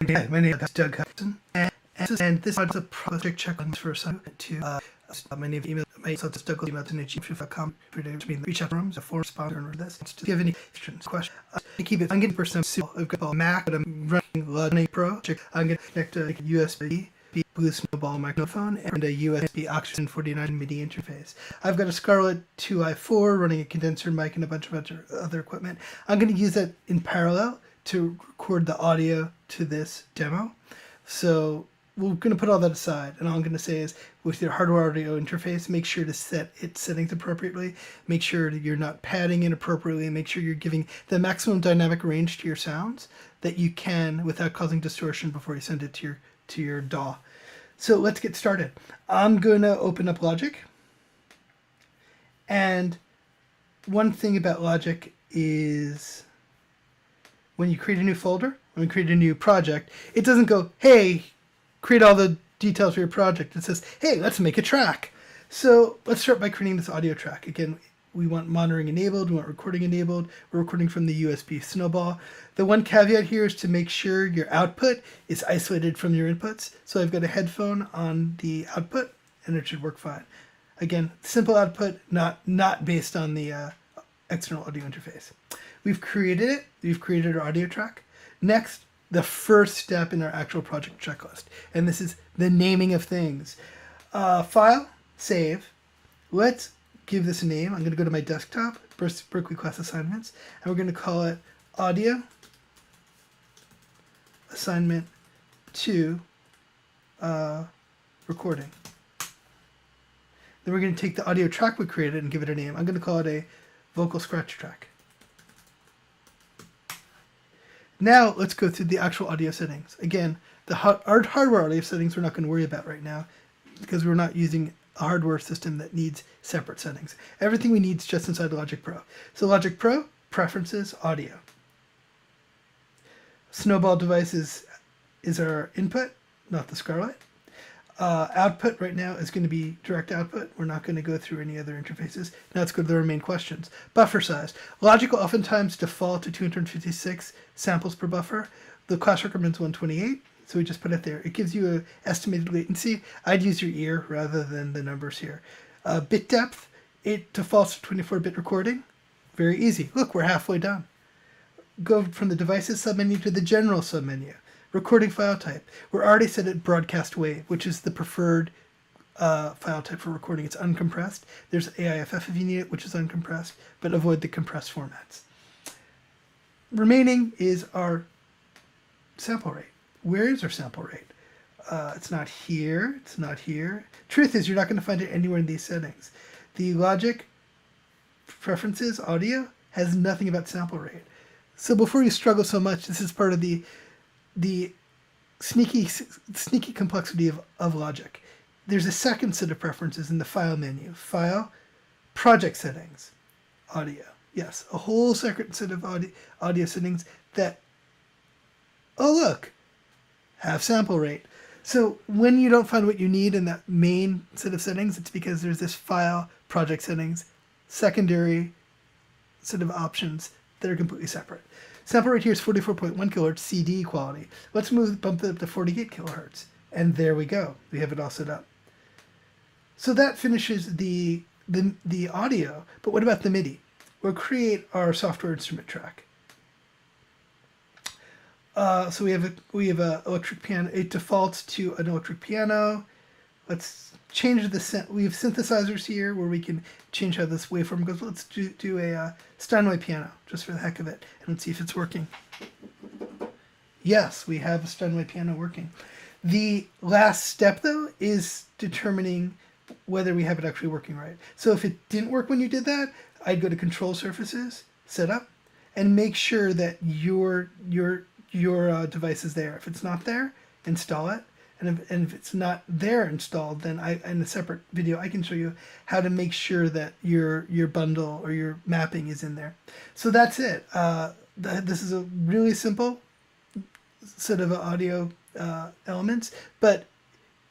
My name is Doug Hudson, and this is a project checklist for assignment to my name, email, my email is douglas@gmail.com. Reach out rooms, a forum sponsor, and this. If you have any questions, I keep it. I'm getting %. I've got a Mac, but I'm running Logic Pro. I'm going to connect a USB Blue Snowball microphone and a USB Oxygen 49 MIDI interface. I've got a Scarlett 2i4 running a condenser mic and a bunch of other equipment. I'm going to use that in parallel to record the audio to this demo. So we're going to put all that aside, and all I'm going to say is with your hardware audio interface, make sure to set its settings appropriately, make sure that you're not padding inappropriately, make sure you're giving the maximum dynamic range to your sounds that you can without causing distortion before you send it to your DAW. So let's get started. I'm going to open up Logic, and one thing about Logic is when you create a new folder, when you create a new project, it doesn't go, hey, create all the details for your project. It says, hey, let's make a track. So let's start by creating this audio track. Again, we want monitoring enabled, we want recording enabled. We're recording from the USB Snowball. The one caveat here is to make sure your output is isolated from your inputs. So I've got a headphone on the output, and it should work fine. Again, simple output, not based on the external audio interface. We've created it. We've created our audio track. Next, the first step in our actual project checklist, and this is the naming of things. File, save. Let's give this a name. I'm going to go to my desktop, Berklee class assignments, and we're going to call it audio assignment 2 recording. Then we're going to take the audio track we created and give it a name. I'm going to call it a vocal scratch track. Now let's go through the actual audio settings. Again, our hardware audio settings we're not going to worry about right now because we're not using a hardware system that needs separate settings. Everything we need is just inside Logic Pro. So Logic Pro, preferences, audio. Snowball device is our input, not the Scarlett. Output right now is going to be direct output. We're not going to go through any other interfaces. Now let's go to the main questions. Buffer size. Logic will oftentimes default to 256 samples per buffer. The class recommends 128, so we just put it there. It gives you an estimated latency. I'd use your ear rather than the numbers here. Bit depth, it defaults to 24-bit recording. Very easy. Look, we're halfway done. Go from the devices submenu to the general submenu. Recording file type. We're already set at broadcast wave, which is the preferred file type for recording. It's uncompressed. There's AIFF if you need it, which is uncompressed, but avoid the compressed formats. Remaining is our sample rate. Where is our sample rate? It's not here. It's not here. Truth is, you're not going to find it anywhere in these settings. The Logic preferences audio has nothing about sample rate. So before you struggle so much, this is part of the sneaky complexity of Logic. There's a second set of preferences in the file menu. File, project settings, audio. Yes, a whole second set of audio settings that, oh look, have sample rate. So when you don't find what you need in that main set of settings, it's because there's this file, project settings, secondary set of options that are completely separate. Sample rate here is 44.1 kilohertz CD quality. Let's bump it up to 48 kilohertz. And there we go. We have it all set up. So that finishes the audio. But what about the MIDI? We'll create our software instrument track. So we have a electric piano. It defaults to an electric piano. Let's change we have synthesizers here where we can change how this waveform goes. Let's do a Steinway piano just for the heck of it, and let's see if it's working. Yes, we have a Steinway piano working. The last step though is determining whether we have it actually working right. So if it didn't work when you did that, I'd go to Control Surfaces, Setup, and make sure that your device is there. If it's not there, install it. And if it's not there installed, then in a separate video, I can show you how to make sure that your bundle or your mapping is in there. So that's it. This is a really simple set of audio elements, but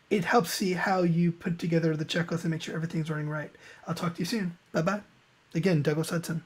it helps see how you put together the checklist and make sure everything's running right. I'll talk to you soon. Bye-bye. Again, Douglas Hudson.